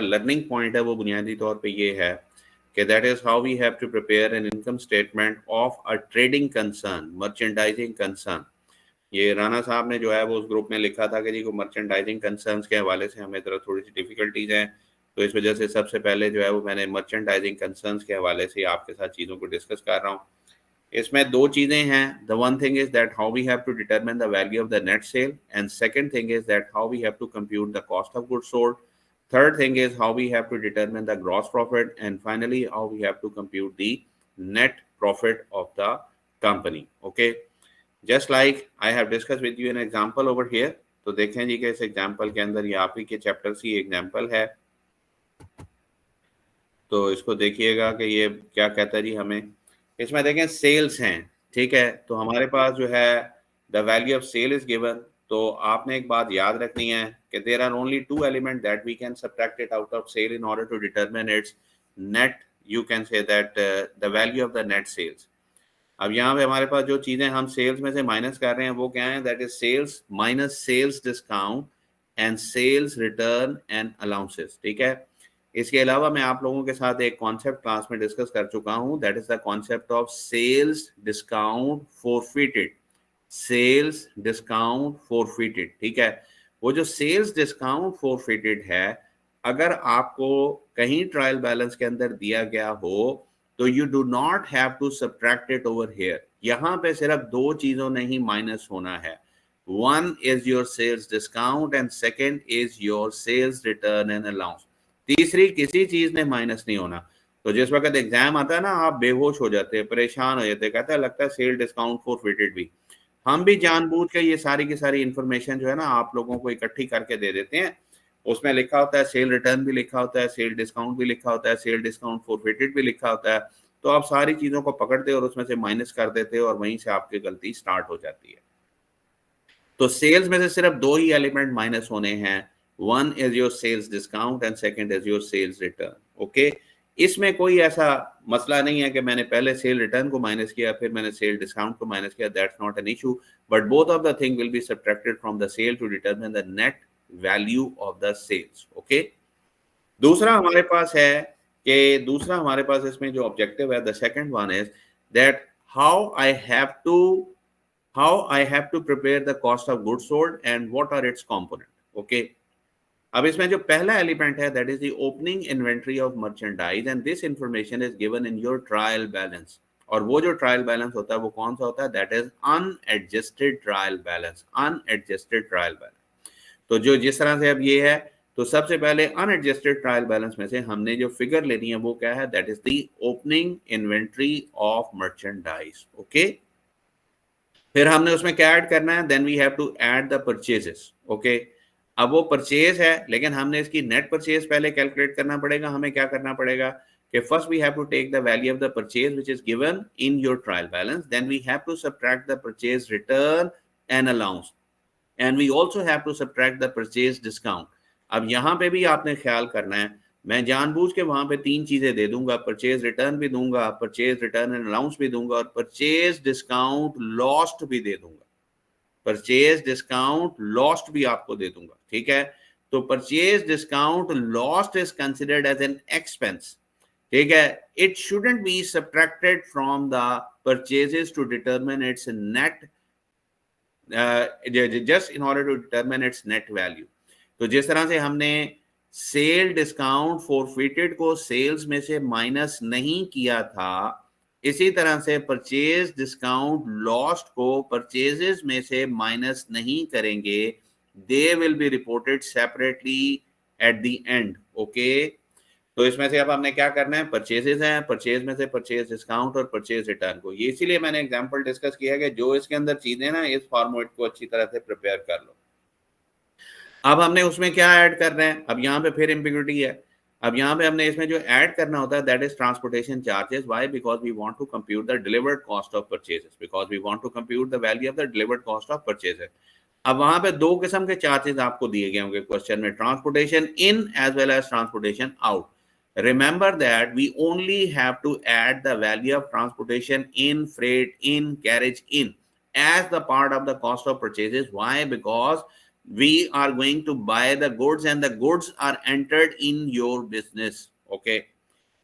Learning point है वो बुनियादी तौर पे ये है कि that is how we have to prepare an income statement of a trading concern, merchandising concern. ये राना साहब ने जो है वो उस ग्रुप में लिखा था कि जी को मर्चेंडाइजिंग कंसर्न्स के हवाले से हमें तरह थोड़ी सी डिफिकल्टीज हैं, तो इस वजह से सबसे पहले जो है वो मैंने मर्चेंडाइजिंग कंसर्न्स के हवाले से आपके साथ चीज़ों को डिस्कस कर रहा हूँ। इसमें दो चीज़ें हैं। The one thing is that how we have to determine the value of the net sale, and second thing is that how we have to compute the cost of goods sold. Third thing is how we have to determine the gross profit, and finally how we have to compute the net profit of the company. Okay, just like I have discussed with you an example over here. तो देखें जी कि इस example के अंदर ये आप ही के chapter की एग्जाम्पल है, तो इसको देखिएगा कि ये क्या कहता है जी हमें। इसमें देखें सेल्स हैं, ठीक है, तो हमारे पास जो है the value of sale is given. तो आपने एक बात याद रखनी है कि there are only two element that we can subtract it out of sale in order to determine its net, you can say that the value of the net sales. अब यहाँ पे हमारे पास जो चीजें हम सेल्स में से माइनस कर रहे हैं वो क्या है, that is sales minus sales discount and sales return and allowances, ठीक है। इसके अलावा मैं आप लोगों के साथ एक कॉन्सेप्ट क्लास में डिस्कस कर चुका हूँ, that is the concept of sales discount forfeited, sales discount forfeited, ठीक है। वो जो सेल्स डिस्काउंट फॉरफिटेड है, अगर आपको कहीं ट्रायल बैलेंस के अंदर दिया गया हो तो you do not have to subtract it over here. यहाँ पे सिर्फ दो चीजों में ही माइनस होना है, one is your sales discount and second is your sales return and allowance. तीसरी किसी चीज ने माइनस नहीं होना। तो जिस वक्त एग्जाम आता है ना, आप बेहोश हो जाते हैं, परेशान हो जाते हैं, कहता है लगता है सेल डिस्काउंट फॉरफिटेड भी। हम भी जानबूझ के ये सारी की सारी इंफॉर्मेशन जो है ना आप लोगों को इकट्ठी करके दे देते हैं। उसमें लिखा होता है सेल रिटर्न भी लिखा होता है, सेल डिस्काउंट भी लिखा होता है, सेल डिस्काउंट फॉरफिटेड भी लिखा होता है। तो आप सारी चीजों को पकड़ते और उसमें से माइनस कर देते और वहीं से आपकी गलती स्टार्ट हो जाती है। तो सेल्स में से सिर्फ दो ही एलिमेंट माइनस होने हैं, one is your sales discount and second is your sales return. Okay, इसमें कोई ऐसा मसला नहीं है कि मैंने पहले सेल रिटर्न को माइनस किया फिर मैंने सेल डिस्काउंट को माइनस किया, that's not an issue, but both of the thing will be subtracted from the sale to determine the net value of the sales. Okay, दूसरा हमारे पास है कि दूसरा हमारे पास इसमें जो ऑब्जेक्टिव है, the second one is that how I have to prepare the cost of goods sold and what are its component. Okay, अब इसमें जो पहला एलिमेंट है that is the opening inventory of merchandise and this information is given in your trial balance. और वो जो trial balance होता है वो कौन सा होता है, that is unadjusted trial balance, unadjusted trial balance. तो जो जिस तरह से अब ये है, तो सबसे पहले अनएडजस्टेड ट्रायल बैलेंस में से हमने जो फिगर लेनी है वो क्या है, that is the opening inventory of merchandise. Okay, फिर हमने उसमें क्या ऐड करना है, then we have to add the purchases. Okay, अब वो परचेज है लेकिन हमने इसकी नेट परचेज पहले कैलकुलेट करना पड़ेगा। हमें क्या करना पड़ेगा कि first we have to take the value of the purchase which is given in your trial balance, then we have to subtract the purchase return and allowance, and we also have to subtract the purchase discount. अब यहाँ पे भी आपने ख्याल करना है, मैं जानबूझ के वहां पे तीन चीजें दे दूंगा, परचेज रिटर्न भी दूंगा, परचेज रिटर्न एंड अलाउंस भी दूंगा और परचेज डिस्काउंट लॉस्ट भी दे दूंगा, परचेज डिस्काउंट लॉस्ट भी आपको दे दूंगा, ठीक है। तो purchase discount lost is considered as an expense, ठीक है। It shouldn't be subtracted from the purchases to determine its net, just in order to determine its net value. तो जिस तरह से हमने सेल डिस्काउंट फॉरफिटेड को सेल्स में से माइनस नहीं किया था, इसी तरह से परचेज डिस्काउंट लॉस्ट को परचेजेस में से माइनस नहीं करेंगे, they will be reported separately at the and. Okay, तो इसमें से अब हमने क्या करना है, परचेजेस हैं, परचेज में से परचेज डिस्काउंट और परचेज रिटर्न को, ये इसीलिए मैंने एग्जांपल डिस्कस किया कि जो इसके अंदर चीजें ना, इस फॉर्मेट को अच्छी तरह से प्रिपेयर कर लो। अब हमने उसमें क्या ऐड करना है, अब यहाँ पे फिर इम्पिग्रिटी है। अब यहाँ पे हमने इसमें जो ऐड करना होता है that is transportation charges. Why? Because we want to compute the delivered cost of purchases, because we want to compute the value of the delivered cost of purchases. अब वहां पे दो किस्म के चार्जेस आपको दिए गए होंगे क्वेश्चन में, transportation in as well as transportation out. Remember that we only have to add the value of transportation in, freight in, carriage in as the part of the cost of purchases. Why? Because we are going to buy the goods and the goods are entered in your business. Okay,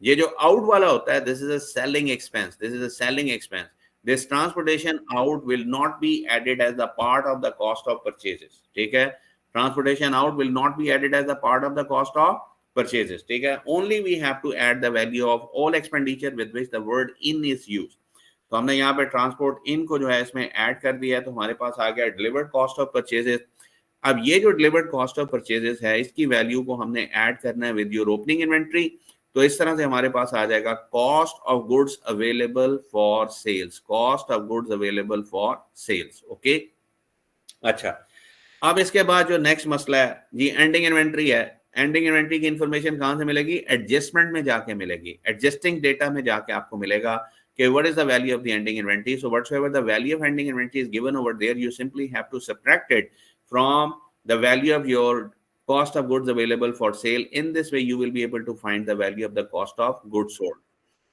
ये जो out वाला होता है, this is a selling expense, this is a selling expense. This transportation out will not be added as a part of the cost of purchases. ठीक है, transportation out will not be added as a part of the cost of purchases. ठीक है, only we have to add the value of all expenditure with which the word in is used. तो हमने यहाँ पे transport इन को जो है इसमें ऐड कर दिया है, तो हमारे पास आ गया डिलीवर्ड कॉस्ट ऑफ परचेजेस। अब ये जो डिलीवर्ड कॉस्ट ऑफ परचेजेस है, इसकी वैल्यू को हमने ऐड करना है विद योर ओपनिंग इन्वेंट्री। तो इस तरह से हमारे पास आ जाएगा cost of goods available for sales, cost of goods available for sales. Okay, अच्छा, अब इसके बाद जो नेक्स्ट मसला है जी, एंडिंग इन्वेंट्री है। एंडिंग इन्वेंट्री की इंफॉर्मेशन कहां से मिलेगी? एडजस्टमेंट में जाके मिलेगी, एडजस्टिंग डेटा में जाके आपको मिलेगा कि what is the value of the ending inventory. So whatsoever the value of ending inventory is given over there, you simply have to subtract it from the value of your cost of goods available for sale. In this way you will be able to find the value of the cost of goods sold.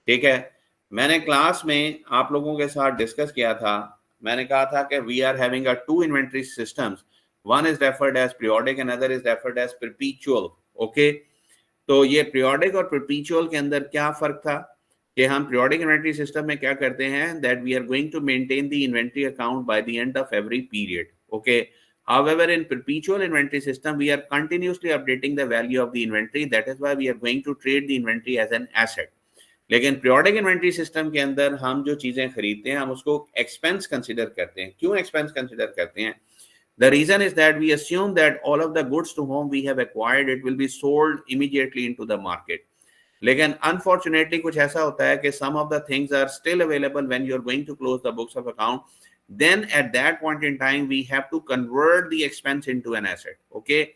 ठीक है, मैंने class में आप लोगों के साथ discuss किया था, मैंने कहा था कि we are having a two inventory systems, one is referred as periodic and other is referred as perpetual. Okay, तो ये periodic और perpetual के अंदर क्या फर्क था कि हम periodic inventory system में क्या करते हैं, that we are going to maintain the inventory account by the end of every period. Okay, however in perpetual inventory system we are continuously updating the value of the inventory, that is why we are going to trade the inventory as an asset. लेकिन periodic inventory system के अंदर हम जो चीजें खरीदते हैं हम उसको एक्सपेंस कंसीडर करते हैं। क्यों एक्सपेंस कंसीडर करते हैं? The reason is that we assume that all of the goods to whom we have acquired it will be sold immediately into the market. लेकिन अनफॉर्चुनेटली कुछ ऐसा होता है कि some of the things are still available when you are going to close the books of account. Then at that point in time we have to convert the expense into an asset. Okay,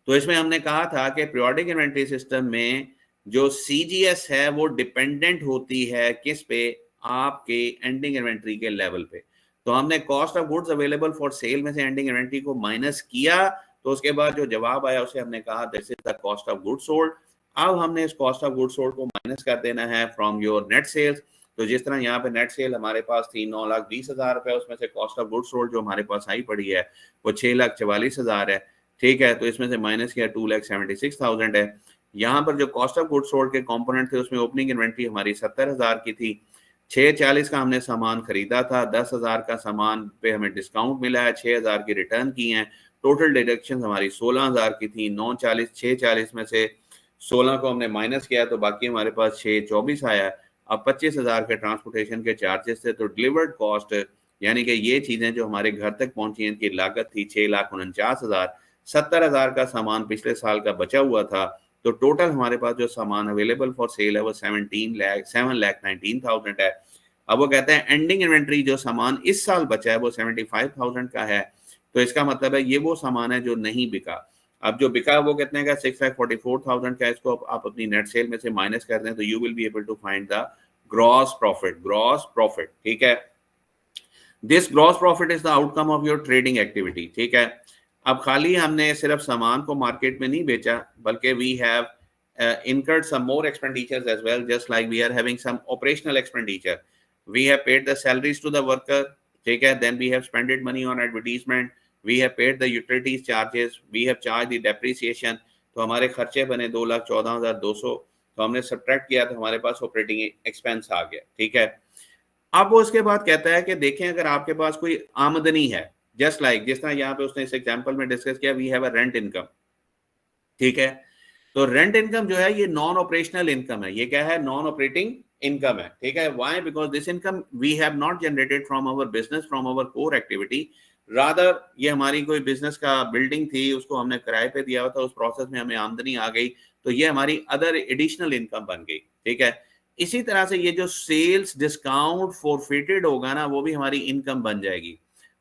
तो इसमें हमने कहा था कि periodic inventory system में जो CGS है वो डिपेंडेंट होती है किस पे? आपके एंडिंग इन्वेंट्री के लेवल पे। तो हमने cost of goods available for sale में से एंडिंग इन्वेंट्री को माइनस किया, तो उसके बाद जो जवाब आया उसे हमने कहा this is the cost of goods sold. अब हमने इस कॉस्ट ऑफ गुड्स सोल्ड को माइनस कर देना है फ्रॉम योर नेट सेल्स। तो जिस तरह यहाँ पे नेट सेल हमारे पास थी 9,20,000 रुपए, उसमें से कॉस्ट ऑफ गुड्स सोल्ड जो हमारे पास आई पड़ी है वो 6,44,000 है। ठीक है, तो इसमें से माइनस किया 2,76,000 है। यहाँ पर जो कॉस्ट ऑफ गुड्स सोल्ड के कंपोनेंट थे उसमें ओपनिंग इन्वेंट्री हमारी 70,000 की थी, 640 का हमने सामान खरीदा था, 10,000 का सामान पे हमें डिस्काउंट मिला है, 6,000 की रिटर्न की हैं। टोटल डिडक्शन हमारी 16,000 की थी। 640 में से 16 को हमने माइनस किया तो बाकी हमारे पास 624 आया। अब 25,000 के ट्रांसपोर्टेशन के चार्जेस थे, तो डिलीवर्ड कॉस्ट यानी कि ये चीजें जो हमारे घर तक पहुंची इनकी लागत थी 6,49,000। 70,000 का सामान पिछले साल का बचा हुआ था, तो टोटल हमारे पास जो सामान अवेलेबल फॉर सेल है वो 7,19,000 है। अब वो कहते हैं एंडिंग इन्वेंट्री जो सामान इस साल बचा है वो 75,000 का है, तो इसका मतलब है ये वो सामान है जो नहीं बिका। अब जो बिका वो कितने का? 6,44,000 का। इसको आप अपनी नेट सेल में से माइनस कर दें तो you will be able to find the gross profit. Gross profit, ठीक है, this gross profit is the outcome of your trading activity. ठीक है, अब खाली हमने सिर्फ सामान को मार्केट में नहीं बेचा, बल्कि we have incurred some more expenditures as well, just like we are having some operational expenditure. We have paid the salaries to the worker, ठीक है, then we have spent money on advertisement, we have paid the utilities charges, we have charged the depreciation. तो हमारे खर्चे बने 2,14,200, तो हमने subtract किया तो हमारे पास ऑपरेटिंग एक्सपेंस आ गया। ठीक है, अब वो उसके बाद कहता है कि देखें अगर आपके पास कोई आमदनी है, जस्ट लाइक जिस तरह यहाँ पे उसने इस एग्जांपल में डिस्कस किया, we have a rent income. ठीक है, तो रेंट इनकम जो है ये नॉन ऑपरेशनल इनकम है। ये क्या है? नॉन ऑपरेटिंग इनकम है। ठीक है, why? Because this income we have not generated from our business, from our core activity, rather ये हमारी कोई बिजनेस का बिल्डिंग थी, उसको हमने किराए पे दिया हुआ था, उस प्रोसेस में हमें आमदनी आ गई, तो ये हमारी अदर एडिशनल इनकम बन गई। ठीक है, इसी तरह से ये जो सेल्स डिस्काउंट फॉरफिटेड होगा ना, वो भी हमारी इनकम बन जाएगी।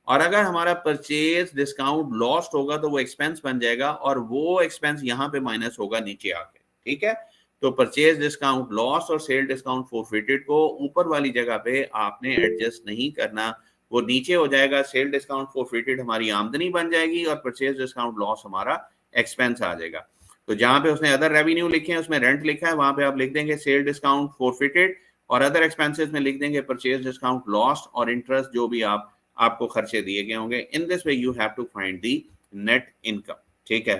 और अगर हमारा परचेज डिस्काउंट लॉस्ट होगा तो वो एक्सपेंस बन जाएगा, और वो एक्सपेंस यहाँ पे माइनस होगा नीचे आके। ठीक है, तो परचेज डिस्काउंट लॉस और सेल डिस्काउंट फॉरफिटेड को ऊपर वाली जगह पे आपने एडजस्ट नहीं करना, वो नीचे हो जाएगा। सेल डिस्काउंट फॉरफिटेड हमारी आमदनी बन जाएगी और परचेज डिस्काउंट लॉस हमारा एक्सपेंस आ जाएगा। तो जहां पे उसने अदर रेवेन्यू लिखे हैं उसमें रेंट लिखा है, वहां पे आप लिख देंगे सेल डिस्काउंट फॉरफिटेड, और अदर एक्सपेंसेस में लिख देंगे परचेज डिस्काउंट लॉस्ट और इंटरेस्ट जो भी आप आपको खर्चे दिए गए होंगे। In this way you have to find the net income, ठीक है।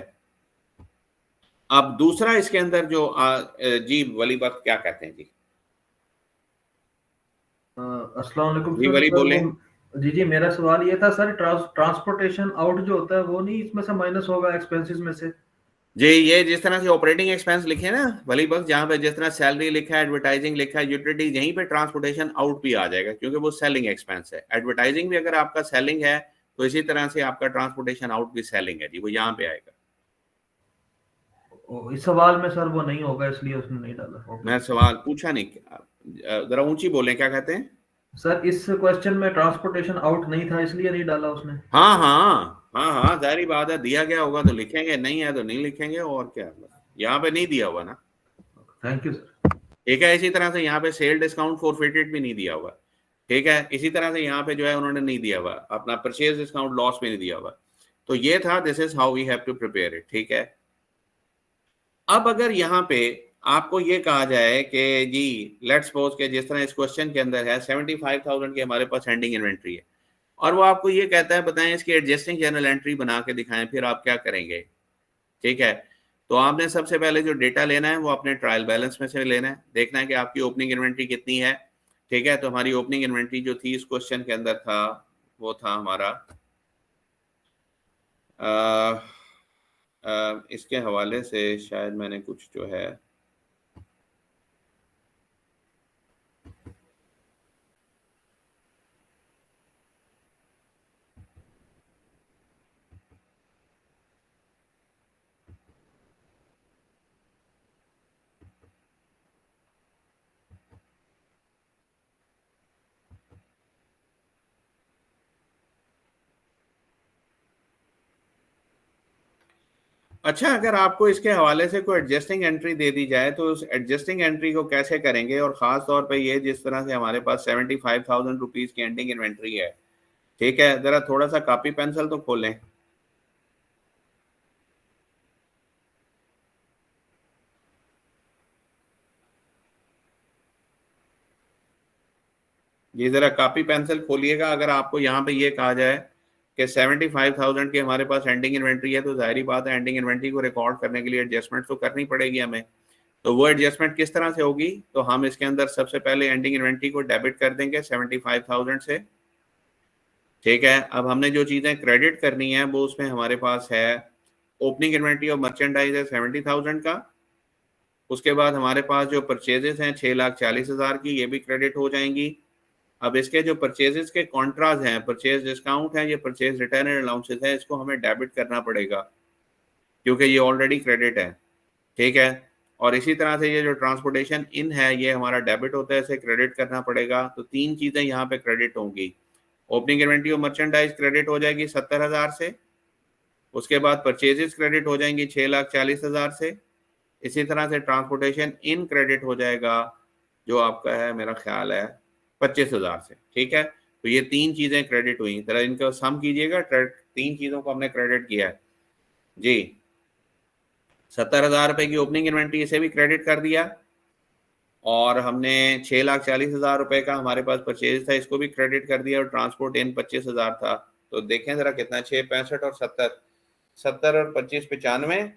अब दूसरा इसके अंदर जो जी वली बात क्या कहते हैं जी? अस्सलाम वालेकुम जी सर। वली सर बोले। वो जी मेरा सवाल ये था सर, ट्रांसपोर्टेशन आउट जो होता है वो नहीं इसमें से माइनस होगा एक्सपेंसेस में से? जी ये जिस तरह से ऑपरेटिंग एक्सपेंस लिखे हैं ना वली बस, जहां पे जिस तरह सैलरी लिखा है, एडवर्टाइजिंग लिखा है, यूटिलिटीज, यहीं पे ट्रांसपोर्टेशन आउट भी आ जाएगा क्योंकि वो सेलिंग एक्सपेंस है। एडवर्टाइजिंग भी अगर आपका सेलिंग है तो इसी तरह से आपका ट्रांसपोर्टेशन आउट भी सेलिंग है जी, वो यहाँ पे आएगा। इस सवाल में सर वो नहीं होगा इसलिए उसने नहीं डाला। ओके मैं सवाल पूछा नहीं, जरा ऊंची बोलें, क्या कहते हैं? सर, इस क्वेश्चन में ट्रांसपोर्टेशन आउट नहीं था इसलिए नहीं डाला उसने। हाँ हाँ हाँ हाँ, जाहिर बात है, दिया गया होगा तो लिखेंगे, नहीं है तो नहीं लिखेंगे, और क्या। यहाँ पे नहीं दिया हुआ ना, थैंक यू सर। ठीक है। इसी तरह से यहाँ पे सेल डिस्काउंट फॉरफिटेड भी नहीं दिया हुआ, ठीक है। इसी तरह से यहाँ पे जो है उन्होंने नहीं दिया हुआ अपना परचेज डिस्काउंट लॉस में नहीं दिया हुआ। तो ये था, this is how we have to prepare it, ठीक है। अब अगर यहाँ पे आपको ये कहा जाए कि जी लेट्स सपोज के जिस तरह इस क्वेश्चन के अंदर है 75,000 की हमारे पास एंडिंग इन्वेंट्री है और वो आपको ये कहता है बताएं इसकी एडजस्टिंग जर्नल एंट्री बना के दिखाएं, फिर आप क्या करेंगे, ठीक है। तो आपने सबसे पहले जो डेटा लेना है वो अपने ट्रायल बैलेंस में से लेना है, देखना है कि आपकी ओपनिंग इन्वेंट्री कितनी है, ठीक है। तो हमारी ओपनिंग इन्वेंट्री जो थी इस क्वेश्चन के अंदर था वो था हमारा इसके हवाले से शायद मैंने कुछ जो है अच्छा, अगर आपको इसके हवाले से कोई एडजस्टिंग एंट्री दे दी जाए तो उस एडजस्टिंग एंट्री को कैसे करेंगे, और ख़ास तौर पे ये जिस तरह से हमारे पास 75,000 रुपीज़ की एंडिंग इन्वेंट्री है, ठीक है। ज़रा थोड़ा सा कॉपी पेंसिल तो खोलें। ये ज़रा कॉपी पेंसिल खोलिएगा। अगर आपको यहाँ पे ये कहा जाए कि 75,000 की हमारे पास एंडिंग इन्वेंट्री है तो जाहिर बात है एंडिंग इन्वेंट्री को रिकॉर्ड करने के लिए एडजस्टमेंट तो करनी पड़ेगी हमें। तो वो एडजस्टमेंट किस तरह से होगी, तो हम इसके अंदर सबसे पहले एंडिंग इन्वेंट्री को डेबिट कर देंगे 75,000 से, ठीक है। अब हमने जो चीज़ें क्रेडिट करनी है वो उसमें हमारे पास है ओपनिंग इन्वेंट्री और मर्चेंडाइज है 70,000 का। उसके बाद हमारे पास जो परचेजेस हैं 6,40,000 की, ये भी क्रेडिट हो जाएंगी। अब इसके जो परचेजेस के कॉन्ट्राज हैं, परचेज डिस्काउंट है, ये परचेज रिटर्न एंड अलाउंसेस है, इसको हमें डेबिट करना पड़ेगा क्योंकि ये ऑलरेडी क्रेडिट है, ठीक है। और इसी तरह से ये जो ट्रांसपोर्टेशन इन है ये हमारा डेबिट होता है, इसे क्रेडिट करना पड़ेगा। तो तीन चीज़ें यहाँ पे क्रेडिट होंगी। ओपनिंग इन्वेंट्री और मर्चेंडाइज क्रेडिट हो जाएगी 70,000 से। उसके बाद परचेजेस क्रेडिट हो जाएंगी 6,40,000 से। इसी तरह से ट्रांसपोर्टेशन इन क्रेडिट हो जाएगा जो आपका है मेरा ख्याल है 25,000 से, ठीक है। तो ये तीन चीज़ें क्रेडिट हुई, तरह इनका सम कीजिएगा, तीन चीज़ों को हमने क्रेडिट किया है जी। 70,000 रुपये की ओपनिंग इन्वेंट्री, इसे भी क्रेडिट कर दिया, और हमने 6,40,000 रुपये का हमारे पास परचेज था, इसको भी क्रेडिट कर दिया, और ट्रांसपोर्ट इन 25,000 था। तो देखें ज़रा कितना, 665 और 70, 70 और 25 95,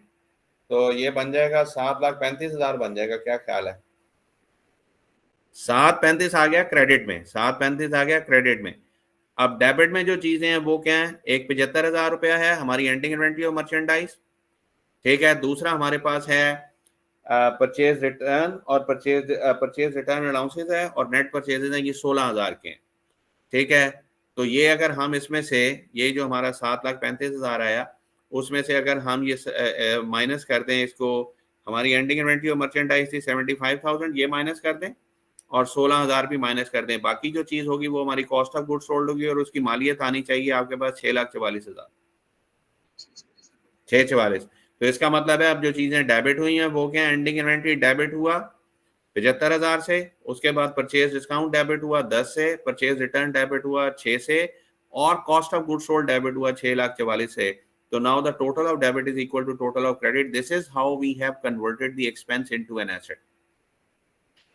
तो ये बन जाएगा 7,35,000 बन जाएगा। क्या ख्याल है? 735 आ गया क्रेडिट में, 735 आ गया क्रेडिट में। अब डेबिट में जो चीजें हैं वो क्या है, एक 75,000 रुपया है हमारी एंडिंग इन्वेंट्री और मर्चेंडाइज, ठीक है। दूसरा हमारे पास है परचेज रिटर्न और परचेज रिटर्न अलाउंसेस है, और नेट परचेजेज हैं ये 16,000 के हैं, ठीक है। तो ये अगर हम इसमें से ये जो हमारा 7,35,000 आया उसमें से अगर हम ये माइनस कर दें इसको, हमारी एंडिंग इन्वेंट्री और मर्चेंडाइज थी 75,000, ये माइनस कर दें और 16,000 भी माइनस कर दें, बाकी जो चीज़ होगी वो हमारी कॉस्ट ऑफ गुड्स सोल्ड होगी, और उसकी मालियत आनी चाहिए आपके पास 6,44,000, 6,44। तो इसका मतलब है अब जो चीज़ें डेबिट हुई हैं वो क्या, एंडिंग इन्वेंट्री डेबिट हुआ 75,000 से, उसके बाद परचेज डिस्काउंट डेबिट हुआ 10 से, परचेज रिटर्न डेबिट हुआ 6 से, और cost of goods sold debit हुआ 6,44,000 से। तो now the total of debit is equal to total of credit. This is how we have converted the expense into an asset.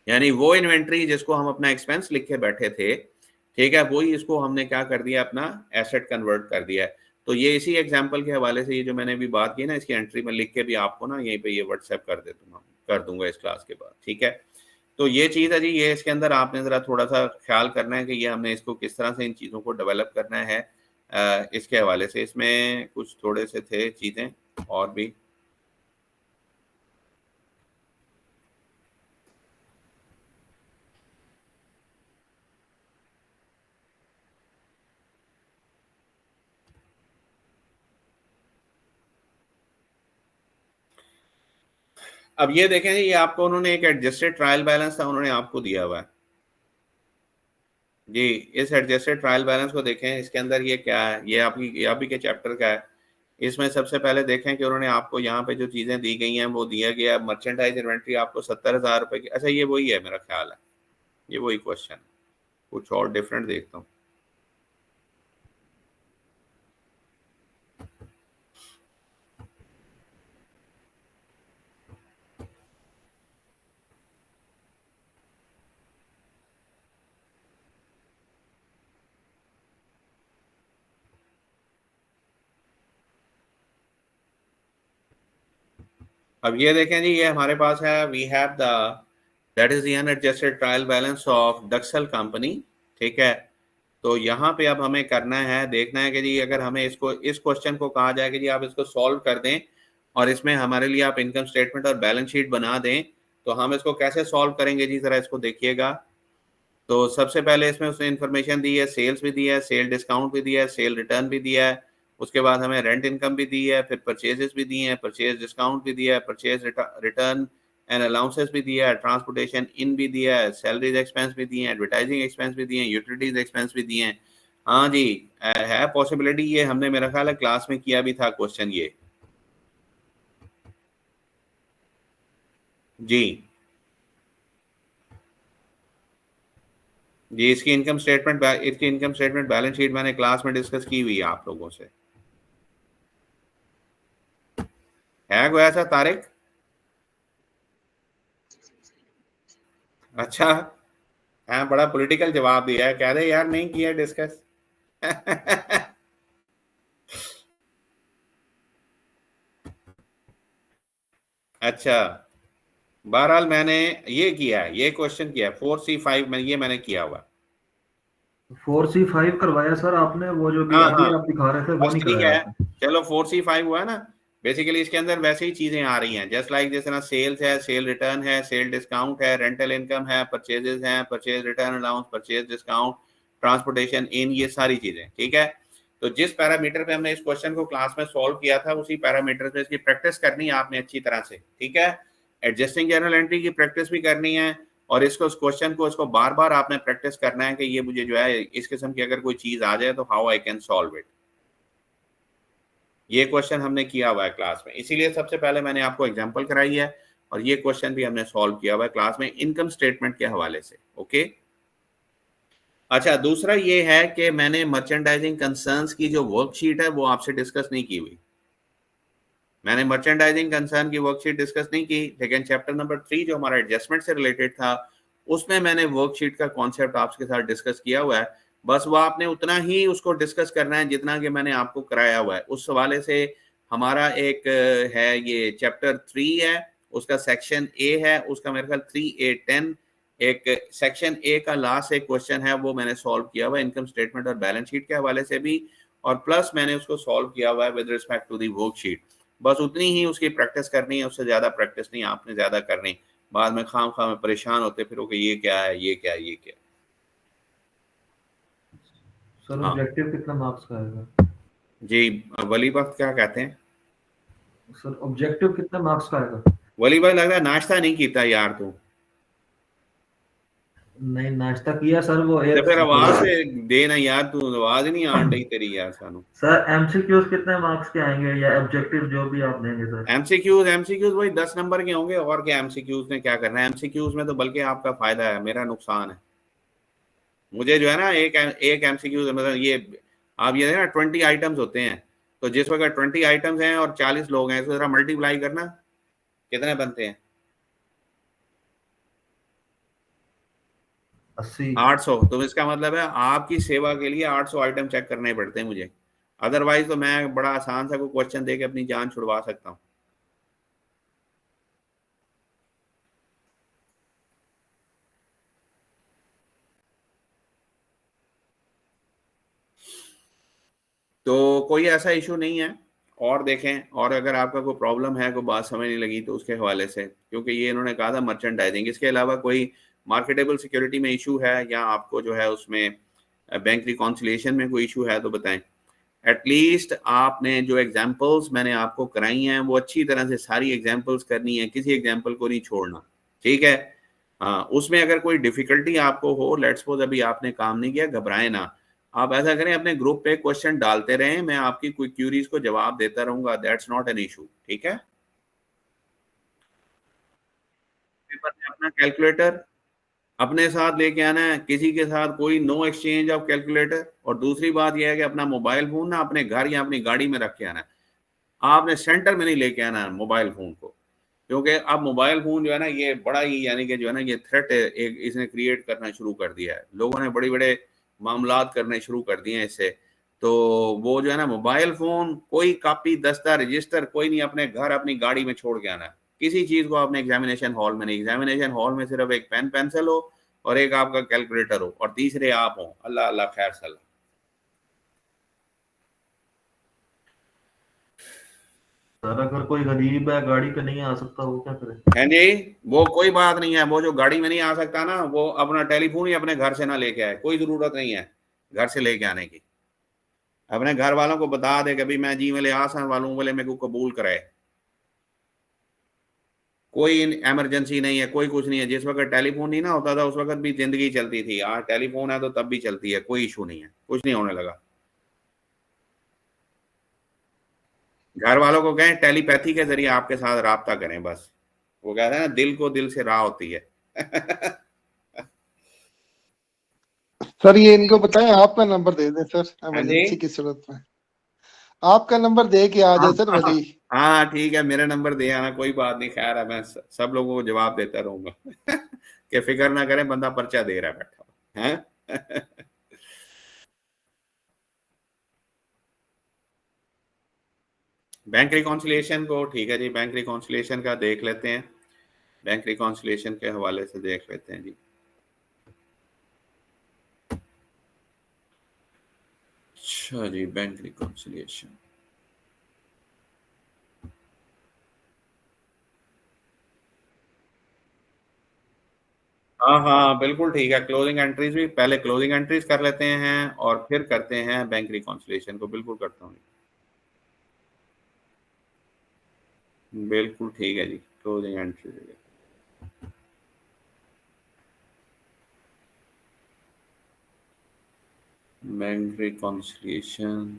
यानी वो इन्वेंट्री जिसको हम अपना एक्सपेंस लिख के बैठे थे ठीक है, वही इसको हमने क्या कर दिया, अपना एसेट कन्वर्ट कर दिया है। तो ये इसी एग्जांपल के हवाले से ये जो मैंने अभी बात की ना, इसकी एंट्री में लिख के भी आपको ना यहीं पे ये व्हाट्सएप कर दूंगा इस क्लास के बाद, ठीक है। तो ये चीज़ है जी, ये इसके अंदर आपने ज़रा थोड़ा सा ख्याल करना है कि ये हमने इसको किस तरह से इन चीज़ों को डेवलप करना है। इसके हवाले से इसमें कुछ थोड़े से थे चीज़ें और भी। अब ये देखें, ये आपको उन्होंने एक एडजस्टेड ट्रायल बैलेंस था उन्होंने आपको दिया हुआ है जी। इस एडजस्टेड ट्रायल बैलेंस को देखें, इसके अंदर ये क्या है, ये आपकी के चैप्टर का है। इसमें सबसे पहले देखें कि उन्होंने आपको यहाँ पे जो चीज़ें दी गई हैं वो दिया गया, मर्चेंडाइज इन्वेंट्री आपको 70,000 रुपए की। अच्छा, ये वही है, मेरा ख्याल है ये वही क्वेश्चन, कुछ और डिफरेंट देखता हूँ। अब ये देखें जी, ये हमारे पास है, we have the that is the unadjusted trial balance of दक्सल कंपनी, ठीक है। तो यहाँ पे अब हमें करना है, देखना है कि जी अगर हमें इसको, इस क्वेश्चन को कहा जाए कि जी आप इसको सॉल्व कर दें और इसमें हमारे लिए आप इनकम स्टेटमेंट और बैलेंस शीट बना दें, तो हम इसको कैसे सॉल्व करेंगे जी, जरा इसको देखिएगा। तो सबसे पहले इसमें उसने इन्फॉर्मेशन दी है, सेल्स भी दिया है, सेल डिस्काउंट भी दिया है, सेल रिटर्न भी दिया है, उसके बाद हमें रेंट इनकम भी दी है, फिर परचेजेस भी दिए हैं, परचेज डिस्काउंट भी दिया है, परचेज रिटर्न एंड अलाउंसेस भी दिया है, ट्रांसपोर्टेशन इन भी दिया है, सैलरीज एक्सपेंस भी दिए हैं, एडवर्टाइजिंग एक्सपेंस भी दिए हैं, यूटिलिटीज एक्सपेंस भी दिए हैं। हाँ जी, है पॉसिबिलिटी, ये हमने मेरा ख्याल है क्लास में किया भी था क्वेश्चन ये जी। जी, इसकी इनकम स्टेटमेंट बैलेंस शीट मैंने क्लास में डिस्कस की हुई है आप लोगों से। है कोई ऐसा तारिक? अच्छा, हाँ, बड़ा पॉलिटिकल जवाब दिया है, कह दे यार नहीं किया डिस्कस। अच्छा, बहरहाल मैंने ये किया है, ये क्वेश्चन किया है 4C5 में, ये मैंने किया हुआ। 4C5 करवाया सर आपने, वो जो भी हाँ हाँ, अभी आप दिखा रहे थे वो बस नहीं ठीक कराया है, आपने। चलो 4C5 हुआ है ना। बेसिकली इसके अंदर वैसे ही चीजें आ रही हैं, जस्ट लाइक जैसे ना सेल्स है, सेल रिटर्न है, सेल डिस्काउंट है, रेंटल इनकम है, परचेजेस हैं, purchase return allowance, purchase discount, transportation इन, ये सारी चीजें, ठीक है। तो जिस पैरामीटर पे हमने इस क्वेश्चन को क्लास में सॉल्व किया था, उसी पैरामीटर पे इसकी प्रैक्टिस करनी है आपने अच्छी तरह से, ठीक है। एडजस्टिंग जर्नल एंट्री की प्रैक्टिस भी करनी है, और इसको, इस क्वेश्चन को, इसको बार बार आपने प्रैक्टिस करना है कि ये मुझे जो है इस किस्म की अगर कोई चीज आ जाए तो how I can solve it. ये क्वेश्चन हमने किया हुआ है क्लास में, इसीलिए सबसे पहले मैंने आपको एग्जांपल कराई है, और ये क्वेश्चन भी हमने सॉल्व किया हुआ है क्लास में इनकम स्टेटमेंट के हवाले से, ओके। अच्छा, दूसरा ये है कि मैंने मर्चेंडाइजिंग कंसर्न्स की जो वर्कशीट है वो आपसे डिस्कस नहीं की हुई। मैंने मर्चेंडाइजिंग कंसर्न की वर्कशीट डिस्कस नहीं की, लेकिन चैप्टर नंबर 3 जो हमारा एडजस्टमेंट से रिलेटेड था, उसमें मैंने वर्कशीट का कॉन्सेप्ट आपके साथ डिस्कस किया हुआ है। बस वो आपने उतना ही उसको डिस्कस करना है जितना कि मैंने आपको कराया हुआ है। उस हवाले से हमारा एक है, ये चैप्टर 3 है, उसका सेक्शन ए है, उसका मेरे ख्याल 3A10, एक सेक्शन ए का लास्ट एक क्वेश्चन है, वो मैंने सॉल्व किया हुआ है इनकम स्टेटमेंट और बैलेंस शीट के हवाले से भी, और प्लस मैंने उसको सॉल्व किया हुआ है with respect to the worksheet. बस उतनी ही उसकी प्रैक्टिस करनी है, उससे ज्यादा प्रैक्टिस नहीं आपने ज्यादा करनी। बाद में खाम में परेशान होते फिर कि ये क्या है, ये क्या है, ये क्या है। सर हाँ ऑब्जेक्टिव कितना मार्क्स का आएगा? जी, वली वक्त क्या कहते हैं? सर ऑब्जेक्टिव कितना मार्क्स का आएगा? वली भाई, लग रहा है नाश्ता नहीं किया यार तू। नहीं, नाश्ता किया सर, वो तो एक फिर आवाज वो। से दे ना यार, तू आवाज नहीं आन रही तेरी यार सानू। सर एमसीक्यूज कितने मार्क्स के आएंगे, या ऑब्जेक्टिव जो भी आप देंगे सर? एमसीक्यूज वही 10 नंबर के होंगे, और क्या एमसीक्यूज ने क्या करना है, एमसीक्यूज में तो बल्कि आपका फायदा है, मेरा नुकसान है। मुझे जो है ना, एक एमसीक्यू मतलब ये, आप ये ना 20 आइटम्स होते हैं, तो जिस वक्त 20 आइटम्स हैं और 40 लोग हैं, इसको जरा मल्टीप्लाई करना, कितने बनते हैं? 80। 800, तो इसका मतलब है आपकी सेवा के लिए 800 आइटम चेक करने पड़ते हैं मुझे। अदरवाइज तो मैं बड़ा आसान सा कोई क्वेश्चन दे के अपनी जान छुड़वा सकता हूँ। तो कोई ऐसा इशू नहीं है। और देखें, और अगर आपका कोई प्रॉब्लम है, कोई बात समझ नहीं लगी तो उसके हवाले से, क्योंकि ये इन्होंने कहा था मर्चेंडाइजिंग, इसके अलावा कोई मार्केटेबल सिक्योरिटी में इशू है, या आपको जो है उसमें बैंक रिकॉन्सिलिएशन में कोई इशू है तो बताएं। एटलीस्ट आपने जो एग्जांपल्स मैंने आपको कराई हैं वो अच्छी तरह से सारी एग्जांपल्स करनी है, किसी एग्जांपल को नहीं छोड़ना, ठीक है। हाँ, उसमें अगर कोई डिफिकल्टी आपको हो, लेट्स सपोज अभी आपने काम नहीं किया, घबराए ना। आप ऐसा करें, अपने ग्रुप पे क्वेश्चन डालते रहें, मैं आपकी कोई क्यूरीज को जवाब देता रहूंगा, दैट्स नॉट एन इशू, ठीक है। पेपर में अपना कैलकुलेटर अपने साथ लेके आना है, किसी के साथ कोई नो एक्सचेंज ऑफ कैलकुलेटर। और दूसरी बात यह है कि अपना मोबाइल फोन ना अपने घर या अपनी गाड़ी में रख के आना है, आपने सेंटर में नहीं लेके आना है मोबाइल फोन को। क्योंकि अब मोबाइल फोन जो है ना, ये बड़ा ही यानी कि जो है ना, ये थ्रेट एक इसने क्रिएट करना शुरू कर दिया है, लोगों ने बड़े बड़े मामलात करने शुरू कर दिए हैं इससे। तो वो जो है ना, मोबाइल फोन कोई कॉपी दस्ता रजिस्टर कोई नहीं अपने घर अपनी गाड़ी में छोड़ के आना है। किसी चीज को आपने एग्जामिनेशन हॉल में नहीं, एग्जामिनेशन हॉल में सिर्फ एक पेन पेंसिल हो और एक आपका कैलकुलेटर हो और तीसरे आप हो, अल्लाह अल्लाह खैर सल्ला। सर अगर कोई गरीब है गाड़ी पे नहीं आ सकता वो क्या करे? है जी, वो कोई बात नहीं है, वो जो गाड़ी में नहीं आ सकता ना, वो अपना टेलीफोन ही अपने घर से ना लेके आए, कोई जरूरत नहीं है घर से लेके आने की। अपने घर वालों को बता दे कि भाई मैं जी वाले आसान वालों वाले मेरे को कबूल कराए। कोई इमरजेंसी नहीं है, कोई कुछ नहीं है। जिस वक्त टेलीफोन नहीं ना होता था उस वक्त भी जिंदगी चलती थी, आज टेलीफोन है तो तब भी चलती है, कोई इशू नहीं है, कुछ नहीं होने लगा। घर वालों को कहें टेलीपैथी के जरिए आपके साथ राब्ता करें बस। वो कहते हैं ना, दिल को दिल से राह होती है। सर ये इनको बताएं, आपका नंबर दे दें सर, हाँ जी, इमरजेंसी की सूरत में आपका नंबर दे के आ हाँ जाए सर हाँ वली। हाँ, ठीक है, मेरा नंबर दे आना, कोई बात नहीं, खैर है, मैं सब लोगों को जवाब देता रहूंगा। कि फिक्र ना करें, बंदा पर्चा दे रहा है बैठा हुआ है। बैंक रिकॉन्सिलिएशन को, ठीक है जी, बैंक रिकॉन्सिलिएशन का देख लेते हैं। बैंक रिकॉन्सिलिएशन के हवाले से देख लेते हैं जी। अच्छा जी, बैंक रिकॉन्सिलिएशन। हाँ हाँ बिल्कुल ठीक है, क्लोजिंग एंट्रीज भी पहले क्लोजिंग एंट्रीज कर लेते हैं और फिर करते हैं बैंक रिकॉन्सिलिएशन को, बिल्कुल करता हूँ। बिल्कुल ठीक है जी, क्लोजिंग एंट्री। Bank reconciliation